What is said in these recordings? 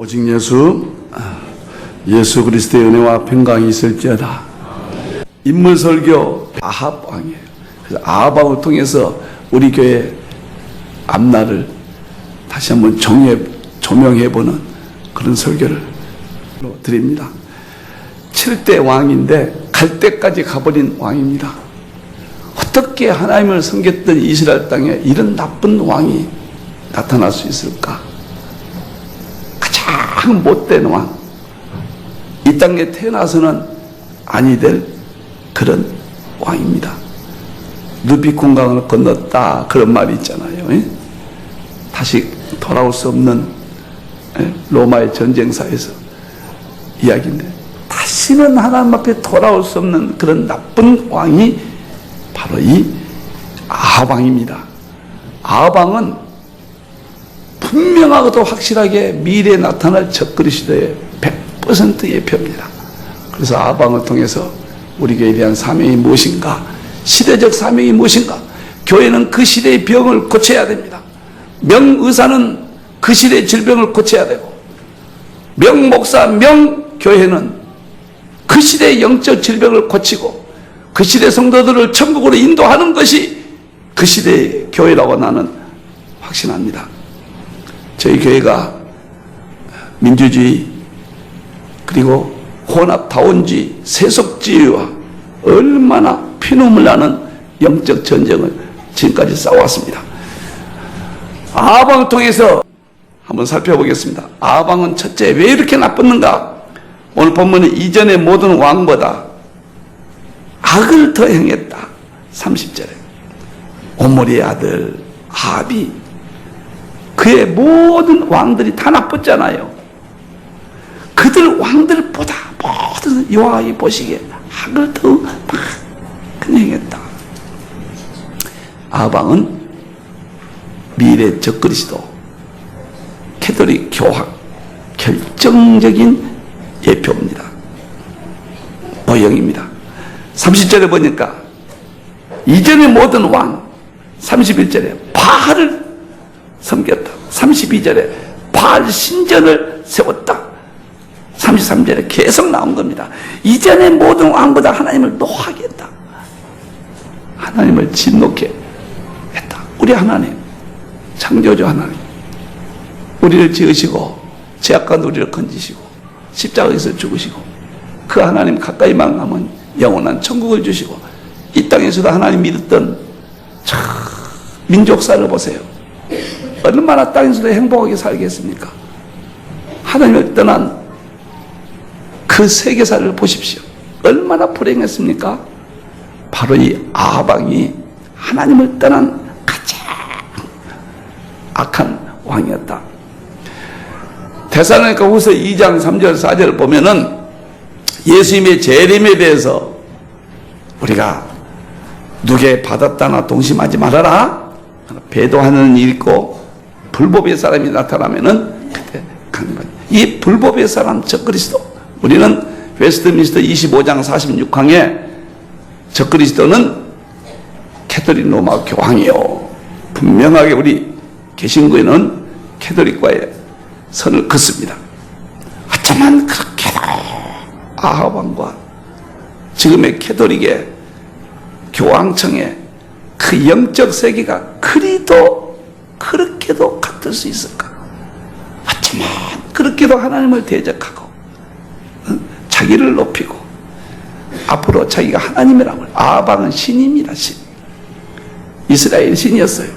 오직 예수 그리스도의 은혜와 평강이 있을지어다. 인물 설교 아합 왕이에요. 그래서 아합 왕을 통해서 우리 교회 앞날을 다시 한번 조명해보는 그런 설교를 드립니다. 7대 왕인데 갈 때까지 가버린 왕입니다. 어떻게 하나님을 섬겼던 이스라엘 땅에 이런 나쁜 왕이 나타날 수 있을까? 가장 못된 왕, 이 땅에 태어나서는 아니 될 그런 왕입니다. 루비콘 강을 건넜다 그런 말이 있잖아요. 다시 돌아올 수 없는 로마의 전쟁사에서 이야기인데, 다시는 하나님 앞에 돌아올 수 없는 그런 나쁜 왕이 바로 이 아합 왕입니다. 아합 왕은 분명하고도 확실하게 미래에 나타날 적그리스도의 100% 예표입니다. 그래서 아합 왕을 통해서 우리 교회에 대한 사명이 무엇인가, 시대적 사명이 무엇인가, 교회는 그 시대의 병을 고쳐야 됩니다. 명의사는 그 시대의 질병을 고쳐야 되고, 명목사, 명교회는 그 시대의 영적 질병을 고치고 그 시대 성도들을 천국으로 인도하는 것이 그 시대의 교회라고 나는 확신합니다. 저희 교회가 민주주의 그리고 혼합다원주의, 세속주의와 얼마나 피눈물 나는 영적 전쟁을 지금까지 싸워왔습니다. 아합 왕을 통해서 한번 살펴보겠습니다. 아합 왕은 첫째 왜 이렇게 나빴는가? 오늘 본문은 이전의 모든 왕보다 악을 더 행했다. 30절에 오므리의 아들 아합이, 그의 모든 왕들이 다 나빴잖아요. 그들 왕들보다 모든 여호와의 보시기에 악을 더 많이 행했다. 아합 왕은 미래 적그리스도 캐톨릭 교황 결정적인 예표입니다. 모형입니다. 30절에 보니까 이전의 모든 왕, 31절에 바알을 섬겼다. 32절에 바알 신전을 세웠다. 33절에 계속 나온 겁니다. 이전의 모든 왕보다 하나님을 노하게 했다. 하나님을 진노케 했다. 우리 하나님, 창조주 하나님, 우리를 지으시고 죄악과 누리를 건지시고 십자가에서 죽으시고 그 하나님 가까이만 가면 영원한 천국을 주시고, 이 땅에서도 하나님 믿었던 민족사를 보세요. 얼마나 땅에서도 행복하게 살겠습니까? 하나님을 떠난 그 세계사를 보십시오. 얼마나 불행했습니까? 바로 이 아합 왕이 하나님을 떠난 가장 악한 왕이었다. 데살로니가 후서 2장 3절 4절을 보면은 예수님의 재림에 대해서 우리가 누게 받았다나 동심하지 말아라. 배도하는 일이 있고 불법의 사람이 나타나면은 그때 강림하라. 이 불법의 사람 적그리스도, 우리는 웨스트민스터 25장 46항에 적그리스도는 캐톨릭 로마 교황이요, 분명하게 우리 개신교회는 캐톨릭과의 선을 긋습니다. 하지만 그렇게도 아합 왕과 지금의 캐톨릭의 교황청의 그 영적 세계가 그렇게도 같을 수 있을까? 하지만 그렇게도 하나님을 대적하고 자기를 높이고 앞으로 자기가 하나님이라고. 아합 왕은 신입니다. 신. 이스라엘 신이었어요.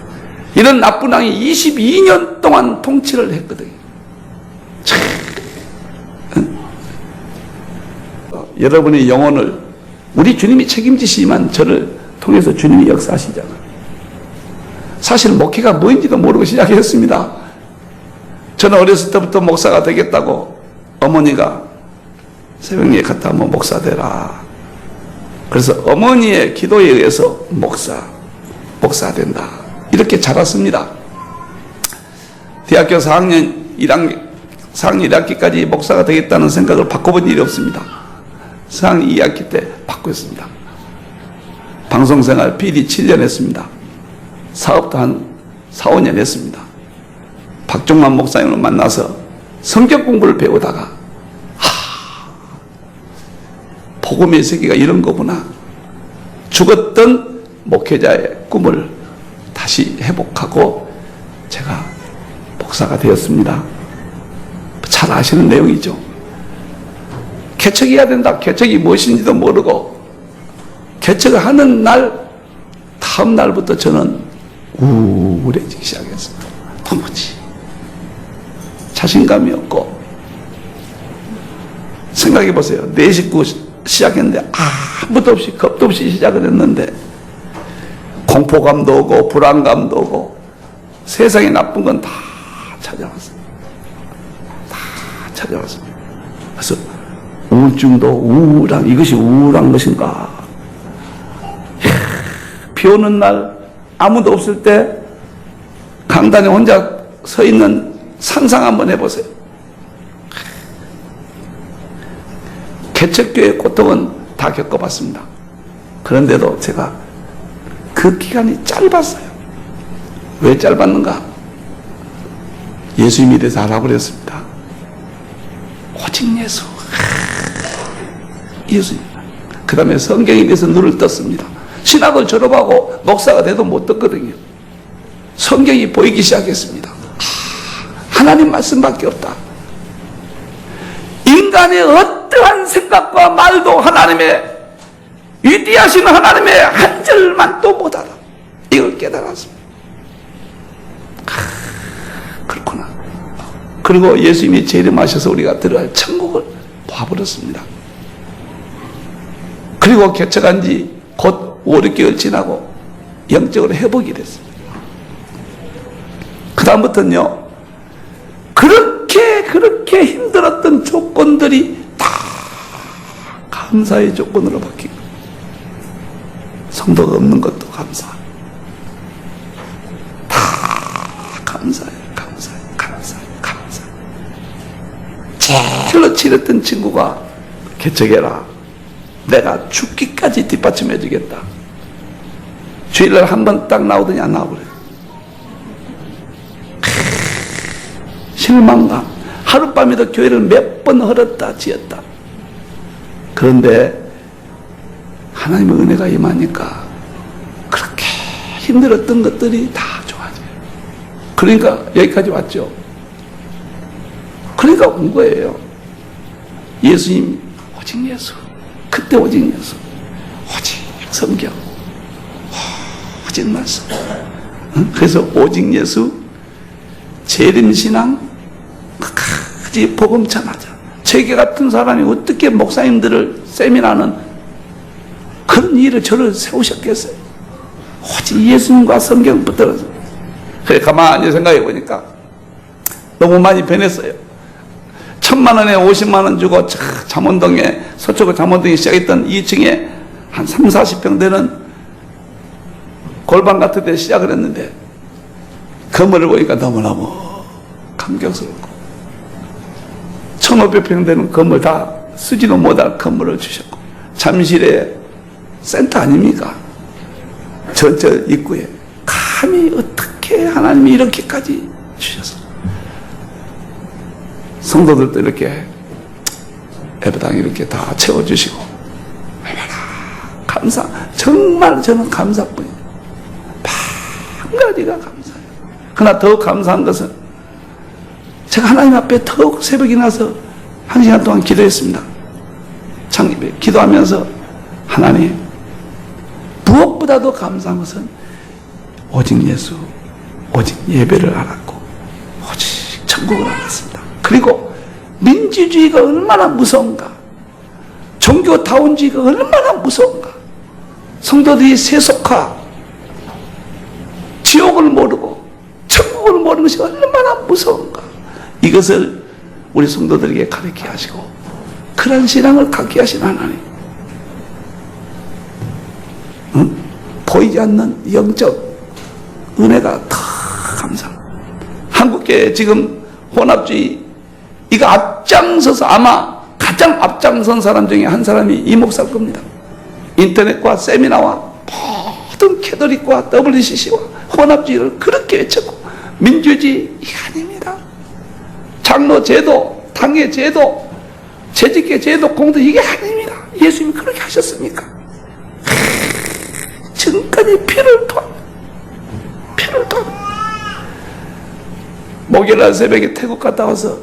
이런 나쁜 왕이 22년 동안 통치를 했거든요. 여러분의 영혼을 우리 주님이 책임지시지만 저를 통해서 주님이 역사하시잖아요. 사실 목회가 뭔지도 모르고 시작했습니다. 저는 어렸을 때부터 목사가 되겠다고 어머니가 새벽에 갔다 한번 목사 되라. 그래서 어머니의 기도에 의해서 목사 된다. 이렇게 자랐습니다. 대학교 4학년 1학기까지 목사가 되겠다는 생각을 바꿔본 일이 없습니다. 4학년 2학기 때 바꿨습니다. 방송생활 PD 7년 했습니다. 사업도 한 4, 5년 했습니다. 박종만 목사님을 만나서 성경 공부를 배우다가 복음의 세계가 이런 거구나. 죽었던 목회자의 꿈을 다시 회복하고 제가 목사가 되었습니다. 잘 아시는 내용이죠. 개척해야 된다. 개척이 무엇인지도 모르고 개척을 하는 날 다음 날부터 저는 우울해지기 시작했습니다. 도무지 자신감이 없고. 생각해 보세요. 내 식구 시작했는데 아무도 없이 겁도 없이 시작을 했는데 공포감도 오고 불안감도 오고 세상에 나쁜 건 다 찾아왔습니다. 다 찾아왔습니다. 그래서 우울증도 우울한, 이것이 우울한 것인가. 비 오는 날 아무도 없을 때 강단에 혼자 서 있는 상상 한번 해보세요. 개척교회의 고통은 다 겪어봤습니다. 그런데도 제가 그 기간이 짧았어요. 왜 짧았는가? 예수님에 대해서 알아보고 그랬습니다. 오직 예수. 예수님. 그 다음에 성경에 대해서 눈을 떴습니다. 신학을 졸업하고 목사가 돼도 못 떴거든요. 성경이 보이기 시작했습니다. 하나님 말씀밖에 없다. 인간의 어떠한 생각과 말도 하나님의 위대하신 하나님의 한 절만 또 못 알아. 이걸 깨달았습니다. 그렇구나. 그리고 예수님이 재림하셔서 우리가 들어갈 천국을 봐버렸습니다. 그리고 개척한 지 곧 5, 6개월 지나고 영적으로 회복이 됐습니다. 그 다음부터는요, 그렇게 힘들었던 조건들이 다 감사의 조건으로 바뀌고, 성도가 없는 것도 감사. 다 감사해요. 감사. 제일로 치렀던 친구가 개척해라. 내가 죽기까지 뒷받침해 주겠다. 주일날 한 번 딱 나오더니 안 나와버려요. 실망감. 하룻밤에도 교회를 몇 번 헐었다 지었다. 그런데 하나님의 은혜가 임하니까 그렇게 힘들었던 것들이 다 좋아져요. 그러니까 여기까지 왔죠. 그러니까 온 거예요. 예수님, 오직 예수. 그때 오직 예수. 오직 성경. 오직 말씀. 그래서 오직 예수, 재림신앙, 끝까지 복음 전하자. 제게 같은 사람이 어떻게 목사님들을 세미나는 그런 일을 저를 세우셨겠어요. 오직 예수님과 성경 붙들어서. 그래 가만히 생각해 보니까 너무 많이 변했어요. 1,000만 원에 50만 원 주고 잠원동에, 서초구 잠원동에 시작했던 2층에 한 3, 40평 되는 골방 같은 데 시작을 했는데 건물을 보니까 너무너무 감격스럽고 1,500평 되는 건물 다 쓰지도 못할 건물을 주셨고 잠실에 센터 아닙니까? 저 입구에 감히 어떻게 하나님이 이렇게까지 주셔서 성도들도 이렇게 예배당 이렇게 다 채워주시고 얼마나 감사. 정말 저는 감사뿐이에요. 한 가지가 감사해요. 그러나 더 감사한 것은 제가 하나님 앞에 더욱 새벽이 나서 1시간 동안 기도했습니다. 창립에 기도하면서 하나님, 무엇보다도 감사한 것은 오직 예수, 오직 예배를 알았고 오직 천국을 알았습니다. 그리고 민주주의가 얼마나 무서운가, 종교다운주의가 얼마나 무서운가, 성도들이 세속화, 지옥을 모르고 천국을 모르는 것이 얼마나 무서운가, 이것을 우리 성도들에게 가르치게 하시고 그런 신앙을 갖게 하신 하나님, 보이지 않는 영적 은혜가 더 감사합니다. 한국교회 지금 혼합주의 이거 앞장서서 아마 가장 앞장선 사람 중에 한 사람이 이 목사일 겁니다. 인터넷과 세미나와 모든 캐톨릭과 WCC와 혼합주의를 그렇게 외쳤고 민주주의 이거 아닙니다. 장로 제도, 당회 제도, 재직계 제도, 공도 이게 아닙니다. 예수님이 그렇게 하셨습니까? 지금까지 피를 토합니다. 목요일날 새벽에 태국 갔다 와서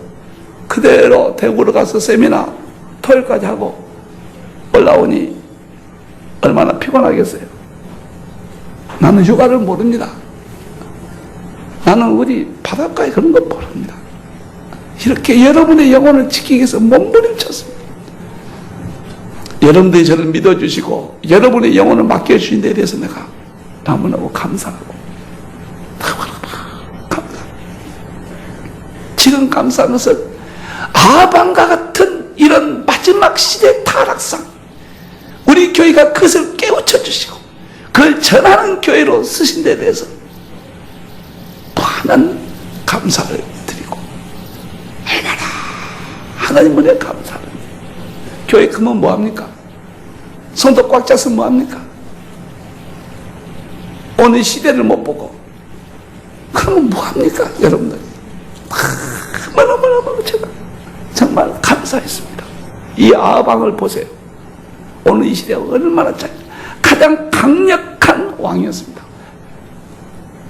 그대로 대구로 가서 세미나 토요일까지 하고 올라오니 얼마나 피곤하겠어요. 나는 휴가를 모릅니다. 나는 우리 바닷가에 그런 거 모릅니다. 이렇게 여러분의 영혼을 지키기 위해서 몸부림쳤습니다. 여러분들이 저를 믿어주시고 여러분의 영혼을 맡겨주신 데 대해서 내가 너무너무 감사하고 지금 감사한 것은 아방과 같은 이런 마지막 시대 타락상 우리 교회가 그것을 깨우쳐 주시고 그걸 전하는 교회로 쓰신 데 대해서 많은 감사를 드리고 얼마나 하나님 은혜 감사를 교회 크면 뭐합니까? 손도 꽉 잡으면 뭐합니까? 오늘 시대를 못 보고 그러면 뭐합니까? 여러분들 너무너무 제가 정말 감사했습니다. 이 아방을 보세요. 오늘 이 시대가 얼마나 가장 강력한 왕이었습니다.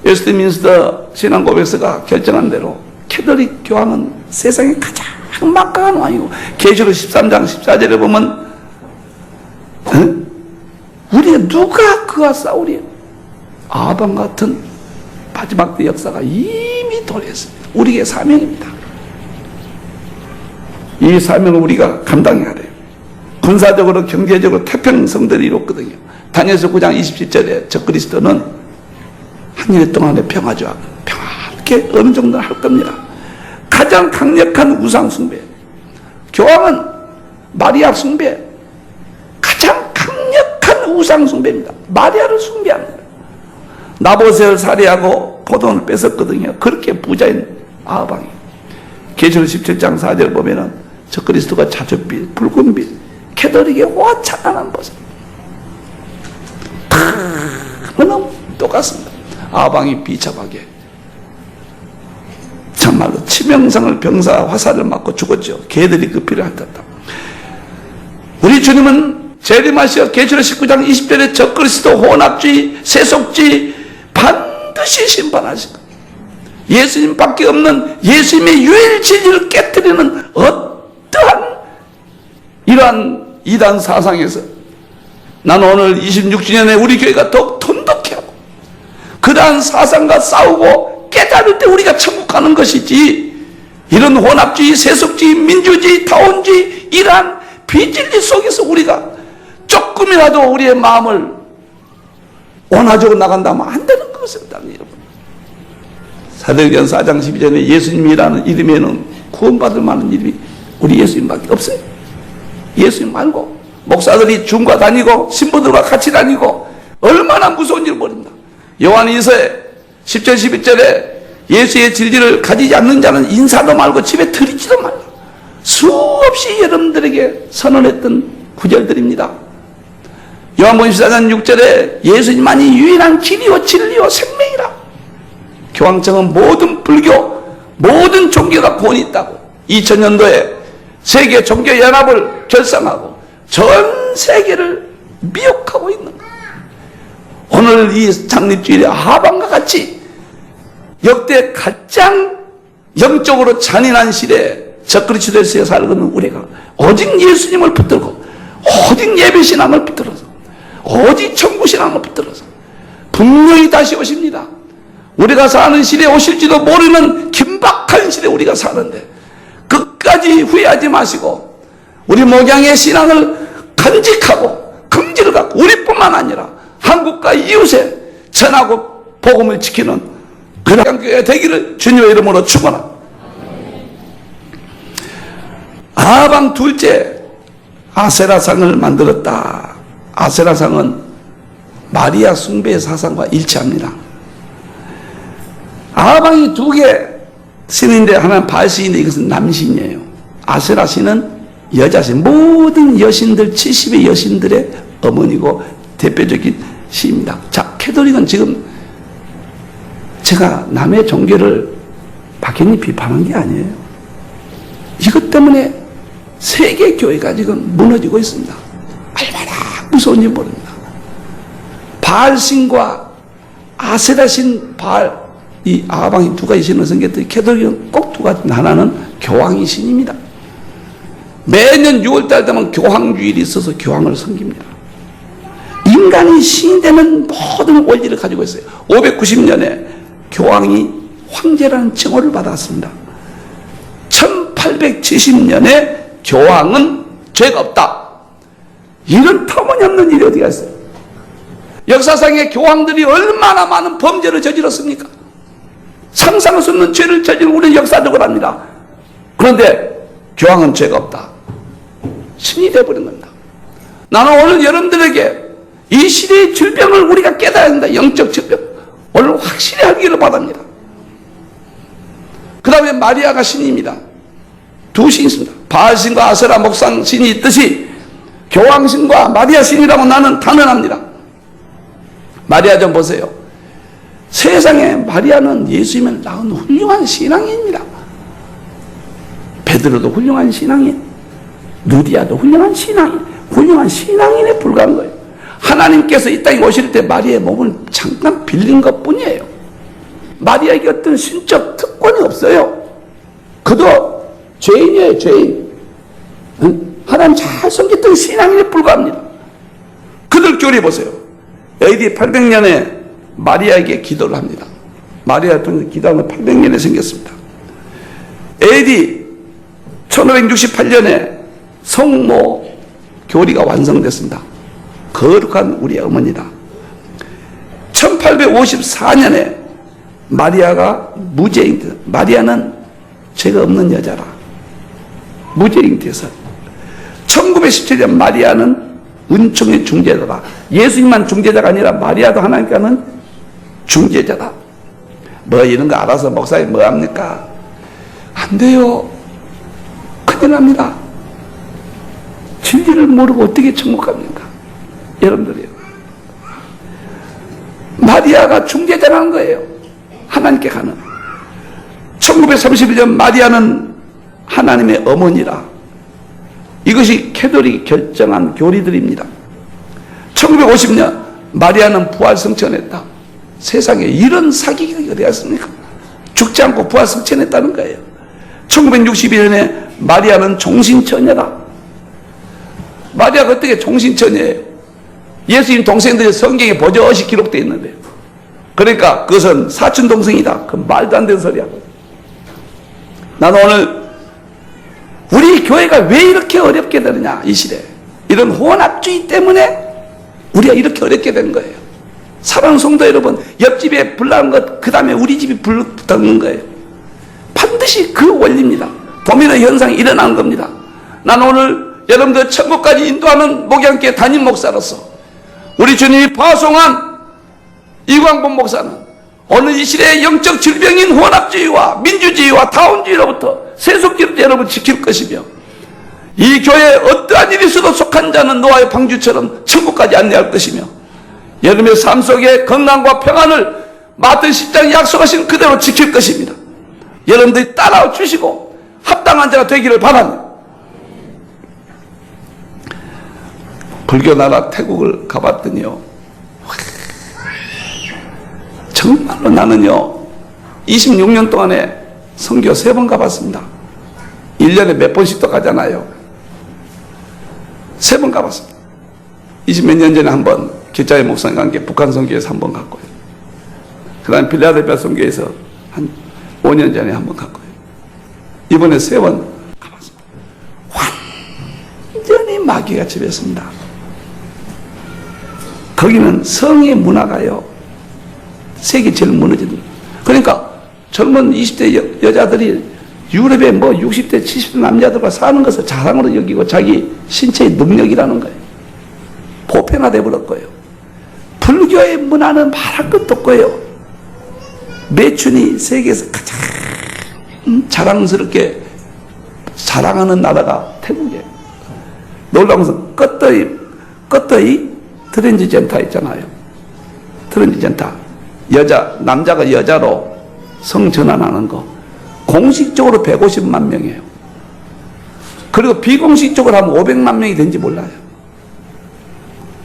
웨스트민스터 신앙고백서가 결정한 대로 캐톨릭 교황은 세상에 가장 막강한 왕이고 계시록 13장 14절에 보면 우리가 누가 그와 싸우리요? 아방 같은 마지막 때 역사가 이미 도래했습니다. 우리의 사명입니다. 이 사명을 우리가 감당해야 돼요. 군사적으로 경제적으로 태평성들을 이뤘거든요. 다니엘서 9장 27절에 적그리스도는 한 일 동안의 평화죠. 평화롭게 어느 정도는 할 겁니다. 가장 강력한 우상 숭배, 교황은 마리아 숭배, 가장 강력한 우상 숭배입니다. 마리아를 숭배합니다. 나보셋을 살해하고 포도원을 뺏었거든요. 그렇게 부자인 아방이. 계시록 17장 4절 보면은 적그리스도가 자줏빛, 붉은빛, 캐톨릭의 화창한 모습. 너무 똑같습니다. 아방이 비참하게 정말로 치명상을 병사 화살을 맞고 죽었죠. 개들이 그 피를 핥았다. 우리 주님은 재림하시어 계시록 19장 20절에 적그리스도, 혼합주의, 세속주의 반드시 심판하실 겁니다. 예수님밖에 없는 예수님의 유일 진리를 깨뜨리는 어떠한 이러한 이단 사상에서 나는 오늘 26주년에 우리 교회가 더욱 돈독해 하고 그러한 사상과 싸우고 깨달을 때 우리가 천국 가는 것이지 이런 혼합주의, 세속주의, 민주주의, 다원주의 이러한 비진리 속에서 우리가 조금이라도 우리의 마음을 원하적으로 나간다면 안 되는 것입니다. 여러분. 사도행전 4장 12절에 예수님이라는 이름에는 구원받을 만한 이름이 우리 예수님밖에 없어요. 예수님 말고 목사들이 중과 다니고 신부들과 같이 다니고 얼마나 무서운지를 모릅니다. 요한일서에 10절 11절에 예수의 진리를 가지지 않는 자는 인사도 말고 집에 들이지도 말라. 수없이 여러분들에게 선언했던 구절들입니다. 요한복음 14장 6절에 예수님만이 유일한 길이요 진리요 생명이라. 교황청은 모든 불교, 모든 종교가 구원이 있다고 2000년도에 세계 종교연합을 결성하고 전 세계를 미혹하고 있는 거예요. 오늘 이 장립주일의 아방과 같이 역대 가장 영적으로 잔인한 시대에 적그리스도에서 살고는 우리가 오직 예수님을 붙들고 오직 예배신앙을 붙들어서 오직 천국신앙을 붙들어서 분명히 다시 오십니다. 우리가 사는 시대에 오실지도 모르는 긴박한 시대에 우리가 사는데 끝까지 후회하지 마시고 우리 목양의 신앙을 간직하고 긍지를 갖고 우리뿐만 아니라 한국과 이웃에 전하고 복음을 지키는 그런 교회 되기를 주님의 이름으로 축원합니다. 아방 둘째 아세라상을 만들었다. 아세라상은 마리아 숭배의 사상과 일치합니다. 아방이 두 개 신인데 하나는 바알신인데 이것은 남신이에요. 아세라 신은 여자신, 모든 여신들 70의 여신들의 어머니고 대표적인 시입니다. 자, 캐톨릭은 지금 제가 남의 종교를 막연히 비판한 게 아니에요. 때문에 세계 교회가 지금 무너지고 있습니다. 얼마나 무서운지 모릅니다. 바알신과 아세라신 바알, 이 아방이 두 가지 신을 섬겼더니 캐톨릭은 꼭 두 가지. 하나는 교황이 신입니다. 매년 6월달 되면 교황주일이 있어서 교황을 섬깁니다. 인간이 신이 되는 모든 원리를 가지고 있어요. 590년에 교황이 황제라는 칭호를 받았습니다. 1870년에 교황은 죄가 없다. 이런 터무니없는 일이 어디가 있어요? 역사상의 교황들이 얼마나 많은 범죄를 저질렀습니까? 상상할 수 없는 죄를 저지른 우리는 역사적으로 합니다. 그런데 교황은 죄가 없다. 신이 되어버린 겁니다. 나는 오늘 여러분들에게 이 시대의 질병을 우리가 깨달아야 한다. 영적 질병. 오늘 확실히 알기를 바랍니다. 그 다음에 마리아가 신입니다. 두 신이 있습니다. 바알신과 아세라 목상 신이 있듯이 교황신과 마리아 신이라고 나는 단언합니다. 마리아 좀 보세요. 세상에 마리아는 예수님을 낳은 훌륭한 신앙인입니다. 베드로도 훌륭한 신앙인, 누디아도 훌륭한 신앙인, 훌륭한 신앙인에 불과한 거예요. 하나님께서 이 땅에 오실 때 마리아의 몸을 잠깐 빌린 것 뿐이에요. 마리아에게 어떤 신적 특권이 없어요. 그도 죄인이에요, 죄인. 하나님 잘 섬겼던 신앙인에 불과합니다. 그들 교리 보세요. AD 800년에 마리아에게 기도를 합니다. 마리아 통해서 기도하면 800년에 생겼습니다. AD 1568년에 성모 교리가 완성됐습니다. 거룩한 우리 어머니다. 1854년에 마리아가 무죄인, 마리아는 죄가 없는 여자라 무죄인 돼서 1917년 마리아는 은총의 중재자다. 예수님만 중재자가 아니라 마리아도 하나님께는 중재자다. 뭐 이런 거 알아서 목사님 뭐 합니까? 안 돼요. 큰일 납니다. 진리를 모르고 어떻게 천국 갑니까? 여러분들이요. 마리아가 중재자라는 거예요. 하나님께 가는. 1931년 마리아는 하나님의 어머니라. 이것이 캐톨릭이 결정한 교리들입니다. 1950년 마리아는 부활 성천했다. 세상에 이런 사기가 어디 갔습니까? 죽지 않고 부활 성천했다는 거예요. 1961년에 마리아는 종신처녀다. 마리아가 어떻게 종신처녀예요? 예수님 동생들이 성경에 버젓이 기록되어 있는데, 그러니까 그것은 사촌 동생이다. 그 말도 안 되는 소리야. 나는 오늘 우리 교회가 왜 이렇게 어렵게 되느냐, 이 시대. 이런 혼합주의 때문에 우리가 이렇게 어렵게 된 거예요. 사랑하는 성도 여러분, 옆집에 불 나는 것, 그 다음에 우리 집이 불 붙는 거예요. 반드시 그 원리입니다. 도미노 현상이 일어나는 겁니다. 나는 오늘 여러분들 천국까지 인도하는 목양교회 담임 목사로서 우리 주님이 파송한 이광범 목사는 오늘 이 시대의 영적 질병인 혼합주의와 민주주의와 다운주의로부터 세속주의를 여러분 지킬 것이며, 이 교회에 어떠한 일이 있어도 속한 자는 노아의 방주처럼 천국까지 안내할 것이며, 여러분의 삶 속에 건강과 평안을 마태 10장이 약속하신 그대로 지킬 것입니다. 여러분들이 따라와 주시고 합당한 자가 되기를 바랍니다. 불교 나라 태국을 가봤더니요, 정말로 나는요 26년 동안에 선교 3번 가봤습니다. 1년에 몇 번씩도 가잖아요. 3번 가봤습니다. 20몇 년 전에 한번 기자의 목사님과 함께 북한 선교에서 한번 갔고요. 그 다음에 필라델피아 선교에서 한 5년 전에 한번 갔고요. 이번에 3번 가봤습니다. 완전히 마귀가 지배했습니다. 거기는 성의 문화가요, 세계 제일 무너진. 그러니까 젊은 20대 여자들이 유럽의 뭐 60대 70대 남자들과 사는 것을 자랑으로 여기고 자기 신체의 능력이라는 거예요. 보편화돼 버렸고요. 불교의 문화는 말할 것도 없고요. 매춘이 세계에서 가장 자랑스럽게 자랑하는 나라가 태국이에요. 놀라운 것은 껏더이 트랜스젠더 있잖아요. 트랜스젠더, 남자가 여자로 성전환하는 거 공식적으로 150만 명이에요. 그리고 비공식적으로 하면 500만 명이 된지 몰라요.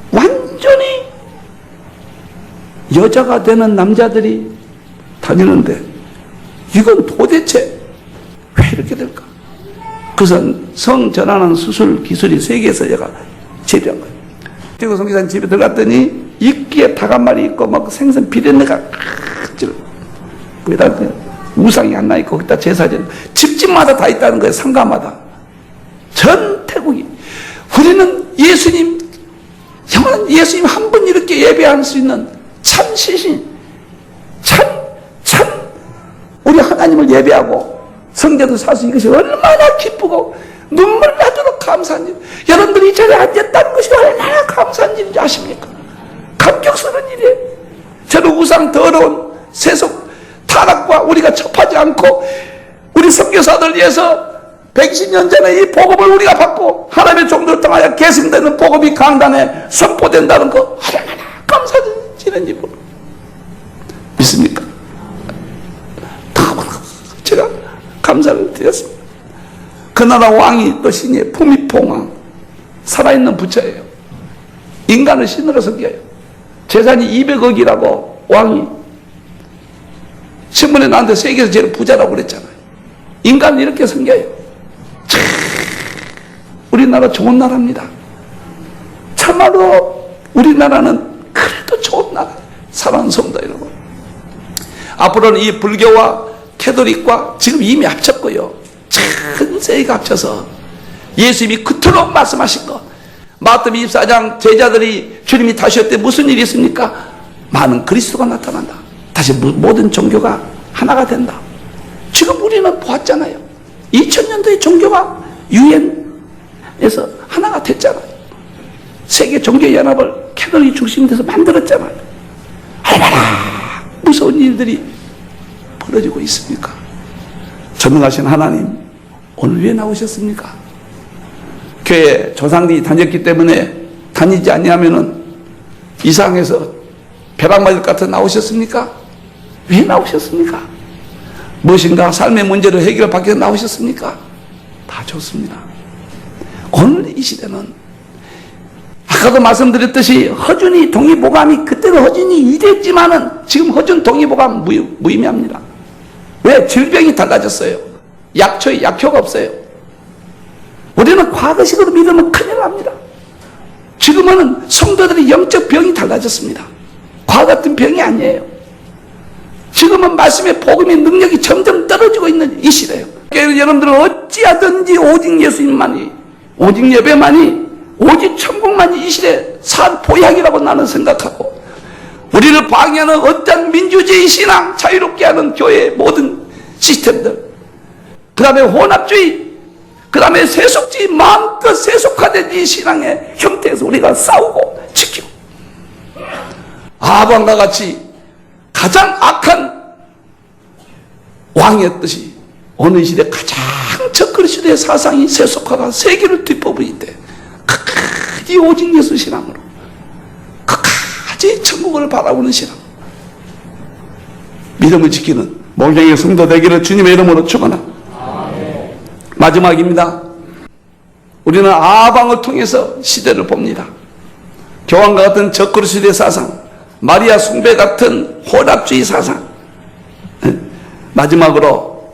완전히 여자가 되는 남자들이 다니는데 이건 도대체 왜 이렇게 될까? 그래서 성전환하는 수술 기술이 세계에서 얘가 제대한 거예요. 그리고 성기사님 집에 들어갔더니 이끼에 닭 한 마리 있고 막 생선 비린내가 거기다 우상이 하나 있고 거기다 제사전 집집마다 다 있다는 거예요. 상가마다 전 태국이. 우리는 예수님 영원한 예수님 한 분 이렇게 예배할 수 있는 참 시신 참 우리 하나님을 예배하고 성전도 사수 이것이 얼마나 기쁘고 눈물 나도록 감사한 일. 여러분들이 이 자리에 앉았다는 것이 얼마나 감사한 일인지 아십니까? 감격스러운 일이에요. 저는 우상 더러운 세속 타락과 우리가 접하지 않고 우리 선교사들 위해서 120년 전에 이 복음을 우리가 받고 하나님의 종들을 통하여 계승되는 복음이 강단에 선포된다는 거 얼마나 감사드리는지 믿습니까? 제가 감사를 드렸습니다. 그 나라 왕이 또 신이에요. 푸미퐁왕. 살아있는 부처예요. 인간을 신으로 섬겨요. 재산이 200억이라고 왕이 신문에 나한테 세계에서 제일 부자라고 그랬잖아요. 인간을 이렇게 섬겨요. 참 우리나라 좋은 나라입니다. 참말로 우리나라는 그래도 좋은 나라. 사랑하는 성도 여러분, 앞으로는 이 불교와 캐톨릭과 지금 이미 합쳤고요. 전 세계가 합쳐서 예수님이 그토록 말씀하신 것, 마태복음 24장 제자들이 주님이 다시 올 때 무슨 일이 있습니까? 많은 그리스도가 나타난다. 다시 모든 종교가 하나가 된다. 지금 우리는 보았잖아요. 2000년도에 종교가 유엔에서 하나가 됐잖아요. 세계 종교연합을 캐톨릭 중심이 돼서 만들었잖아요. 얼마나 무서운 일들이 벌어지고 있습니까? 전능하신 하나님 오늘 왜 나오셨습니까? 교회 조상들이 다녔기 때문에 다니지 아니하면은 이상해서 벼락 맞을 것 같아 나오셨습니까? 왜 나오셨습니까? 무엇인가 삶의 문제를 해결받기 위해서 나오셨습니까? 다 좋습니다. 오늘 이 시대는 아까도 말씀드렸듯이 허준이 동의보감이 그때는 허준이 위대했지만은 지금 허준 동의보감 무의미합니다. 왜? 질병이 달라졌어요. 약효가 없어요. 우리는 과거식으로 믿으면 큰일 납니다. 지금은 성도들의 영적 병이 달라졌습니다. 과거 같은 병이 아니에요. 지금은 말씀의 복음의 능력이 점점 떨어지고 있는 이 시대예요. 여러분들은 어찌하든지 오직 예수님만이, 오직 예배만이, 오직 천국만이 이 시대의 보약이라고 나는 생각하고, 우리를 방해하는 어떤 민주주의 신앙, 자유롭게 하는 교회의 모든 시스템들, 그 다음에 혼합주의, 그 다음에 세속주의, 마음껏 세속화된 이 신앙의 형태에서 우리가 싸우고 지키고, 아합왕과 같이 가장 악한 왕이었듯이 어느 시대 가장 적그리 시대의 사상이 세속화가 세계를 뒤엎을 때 끝까지 오직 예수 신앙으로 끝까지 천국을 바라보는 신앙, 믿음을 지키는 목장의 성도 되기를 주님의 이름으로 축원합니다. 마지막입니다. 우리는 아합왕을 통해서 시대를 봅니다. 교황과 같은 적그리 시대의 사상, 마리아 숭배 같은 혼합주의 사상, 마지막으로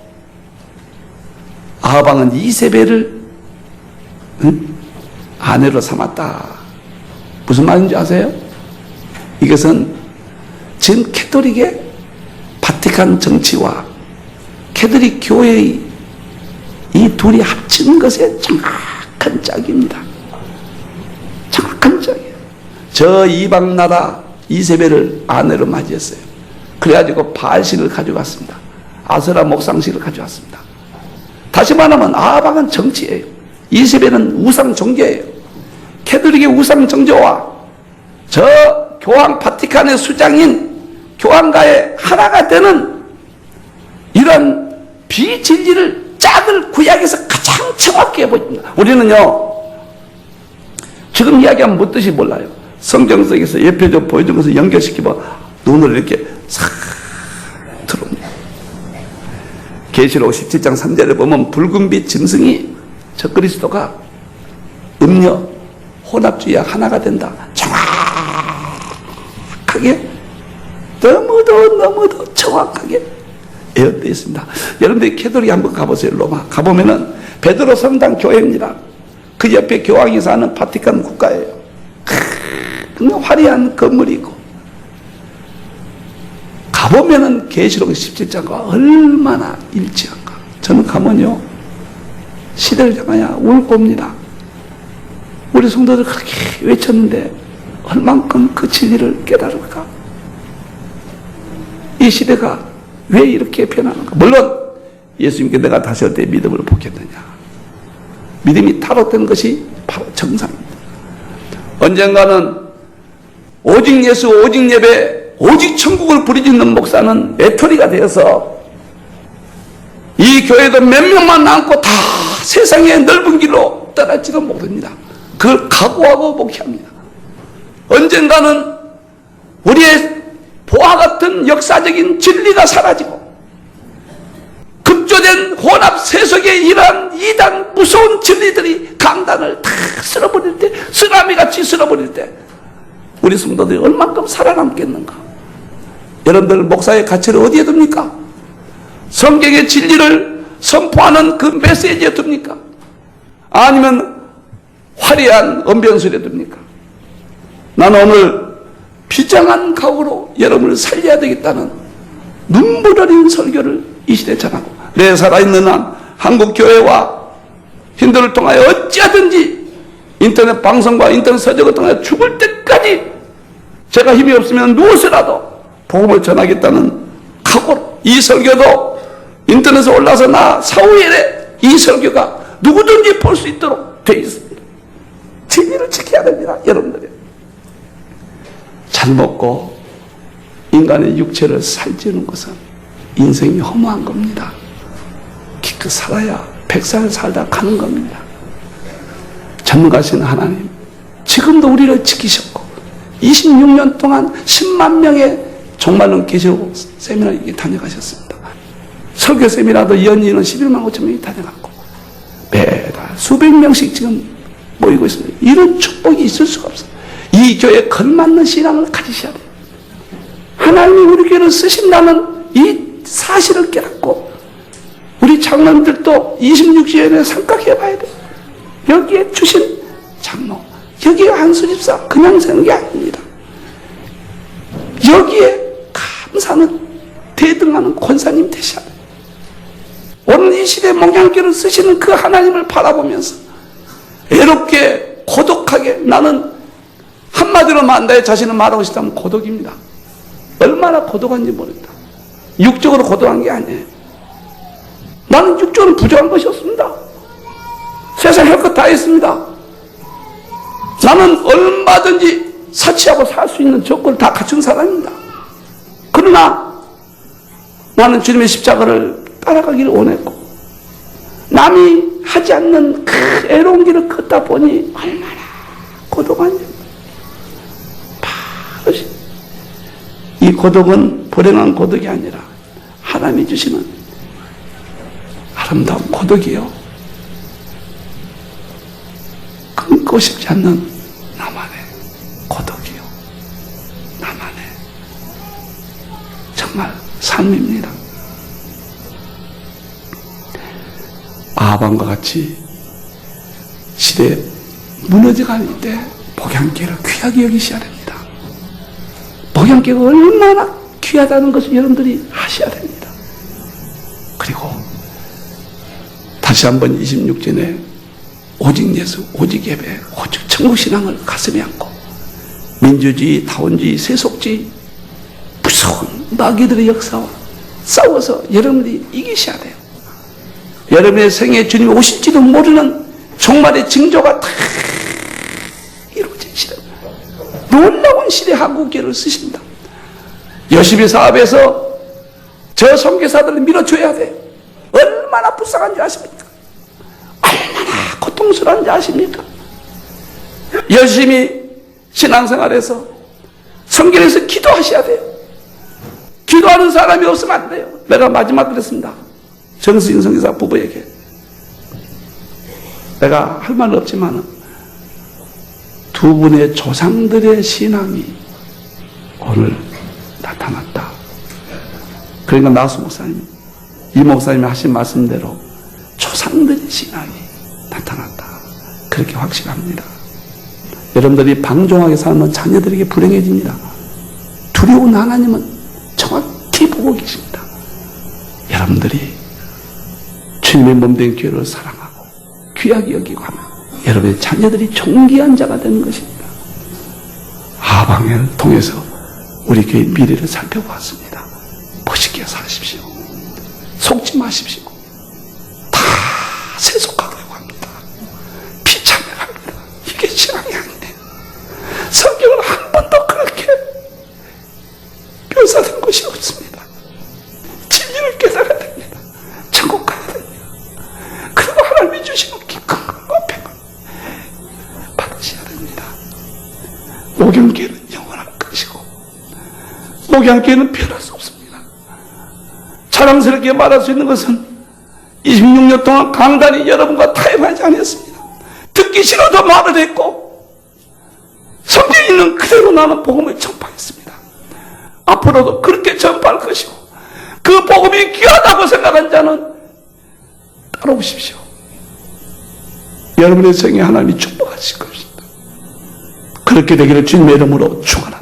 아합왕은 이세벨을 아내로 삼았다. 무슨 말인지 아세요? 이것은 지금 캐톨릭의 바티칸 정치와 캐톨릭 교회의 이 둘이 합친 것의 정확한 짝입니다. 정확한 짝이에요. 저 이방 나라 이세벨을 아내로 맞이했어요. 그래가지고 바알신을 가져갔습니다. 아세라 목상신을 가져왔습니다. 다시 말하면 아합왕은 정치예요. 이세벨은 우상 종교예요. 캐톨릭의 우상 종교와 저 교황 바티칸의 수장인 교황과의 하나가 되는 이런 비진리를 짝을 구약에서 가장 정확히 해보입니다. 우리는요, 지금 이야기하면 뭐 뜻이 몰라요. 성경 속에서 예표적 보여준 것을 연결시키면 눈을 이렇게 싹 들어옵니다. 계시록 17장 3절에 보면 붉은 빛 짐승이 저 그리스도가 음녀 혼합주의와 하나가 된다. 정확하게 너무도 정확하게 예언되어 있습니다. 여러분들이 캐톨릭 한번 가보세요. 로마 가보면은 베드로 성당 교회입니다. 그 옆에 교황이 사는 바티칸 국가예요. 화려한 건물이 있고 가보면은 계시록 17장과 얼마나 일치한가. 저는 가면요 시대를 향하여 울 겁니다. 우리 성도들 그렇게 외쳤는데 얼만큼 그 진리를 깨달을까? 이 시대가 왜 이렇게 변하는가? 물론 예수님께 내가 다시 올 때 믿음을 보겠느냐? 믿음이 타락된 것이 바로 정상입니다. 언젠가는 오직 예수, 오직 예배, 오직 천국을 부르짖는 목사는 외톨이가 되어서 이 교회도 몇 명만 남고 다 세상의 넓은 길로 떠날지도 모릅니다. 그걸 각오하고 목회합니다. 언젠가는 우리의 보화 같은 역사적인 진리가 사라지고 급조된 혼합 세속의 이러한 이단 무서운 진리들이 강단을 다 쓸어버릴 때, 쓰나미같이 쓸어버릴 때 우리 성도들이 얼만큼 살아남겠는가? 여러분들 목사의 가치를 어디에 둡니까? 성경의 진리를 선포하는 그 메시지에 둡니까? 아니면 화려한 언변술에 둡니까? 나는 오늘 비장한 각오로 여러분을 살려야 되겠다는 눈물 어린 설교를 이 시대에 전하고, 내 살아있는 한 한국교회와 힌두를 통하여 어찌하든지 인터넷 방송과 인터넷 서적을 통하여 죽을 때까지 제가 힘이 없으면 누워서라도 복음을 전하겠다는 각오로, 이 설교도 인터넷에 올라서 나 사후일에 이 설교가 누구든지 볼 수 있도록 되어 있습니다. 진리를 지켜야 됩니다. 여러분들이 잘 먹고 인간의 육체를 살찌는 것은 인생이 허무한 겁니다. 기껏 살아야 100살 살다 가는 겁니다. 전능하신 하나님, 지금도 우리를 지키셨고 26년 동안 10만 명의 종말론 계시록 세미나에 다녀가셨습니다. 설교 세미나도 연인은 11만 5천 명이 다녀갔고 매달 수백 명씩 지금 모이고 있습니다. 이런 축복이 있을 수가 없어요. 이 교회에 걸맞는 신앙을 가지셔야 돼요. 하나님이 우리 교회를 쓰신다는 이 사실을 깨닫고 우리 장로님들도 26주년에 생각해 봐야 돼요. 여기에 주신 장로, 여기에 한수집사 그냥 세는 게 아닙니다. 여기에 감사는 대등하는 권사님 되셔야 돼요. 오늘 이 시대에 목양교를 쓰시는 그 하나님을 바라보면서 외롭게 고독하게, 나는 한마디로 나의 자신을 말하고 싶다면 고독입니다. 얼마나 고독한지 모릅니다. 육적으로 고독한 게 아니에요. 나는 육적으로 부족한 것이 없습니다. 세상 할 것 다 했습니다. 나는 얼마든지 사치하고 살 수 있는 조건을 다 갖춘 사람입니다. 그러나 나는 주님의 십자가를 따라가기를 원했고 남이 하지 않는 그 애로운 길을 걷다 보니 얼마나 고독한지. 바로 이 고독은 불행한 고독이 아니라 하나님이 주시는 아름다운 고독이요. 끊고 싶지 않는 나만의 고독이요. 나만의 정말 삶입니다. 아합과 같이 시대에 무너져가는 때 복양교회를 귀하게 여기셔야 됩니다. 복양교회가 얼마나 귀하다는 것을 여러분들이 아셔야 됩니다. 그리고 다시 한번 26전에 오직 예수, 오직 예배, 오직 천국신앙을 가슴에 안고 민주주의, 다원주의, 세속주의 무서운 마귀들의 역사와 싸워서 여러분들이 이기셔야 돼요. 여러분의 생에 주님이 오실지도 모르는 종말의 징조가 다 이루어진 시대, 놀라운 시대 한국교회를 쓰신다. 열심히 사업해서 저 선교사들을 밀어줘야 돼요. 얼마나 불쌍한지 아십니까? 얼마나 고통스러운지 아십니까? 열심히 신앙생활에서 성경에서 기도하셔야 돼요. 기도하는 사람이 없으면 안 돼요. 내가 마지막 그랬습니다. 정수인 선교사 부부에게 내가 할 말은 없지만 두 분의 조상들의 신앙이 오늘 나타났다. 그러니까 나수 목사님, 이 목사님이 하신 말씀대로 조상들의 신앙이 나타났다. 그렇게 확신합니다. 여러분들이 방종하게 살면 자녀들에게 불행해집니다. 두려운 하나님은 정확히 보고 계십니다. 여러분들이 주님의 몸된 교회를 사랑하고 귀하게 여기고 하면 여러분의 자녀들이 존귀한 자가 되는 것입니다. 아방을 통해서 우리 교회의 미래를 살펴보았습니다. 멋있게 사십시오. 속지 마십시오. 다 세속하려고 합니다. 비참해합니다. 이게 신앙이 아니네. 성경은 한 번도 그렇게 묘사된 것이 없습니다. 진리를 깨달아야 됩니다. 천국 가야 됩니다. 그리고 하나님이 주시는 기쁨과 평안 받으셔야 됩니다. 목양교회는 영원할 것이고 목양교회는 변할 수 없습니다. 자랑스럽게 말할 수 있는 것은 26년 동안 강단이 여러분과 타협하지 않았습니다. 듣기 싫어도 말을 했고 성경에 있는 그대로 나는 복음을 전파했습니다. 앞으로도 그렇게 전파할 것이고 그 복음이 귀하다고 생각한 자는 따라오십시오. 여러분의 생에 하나님이 축복하실 것입니다. 그렇게 되기를 주님의 이름으로 축원합니다.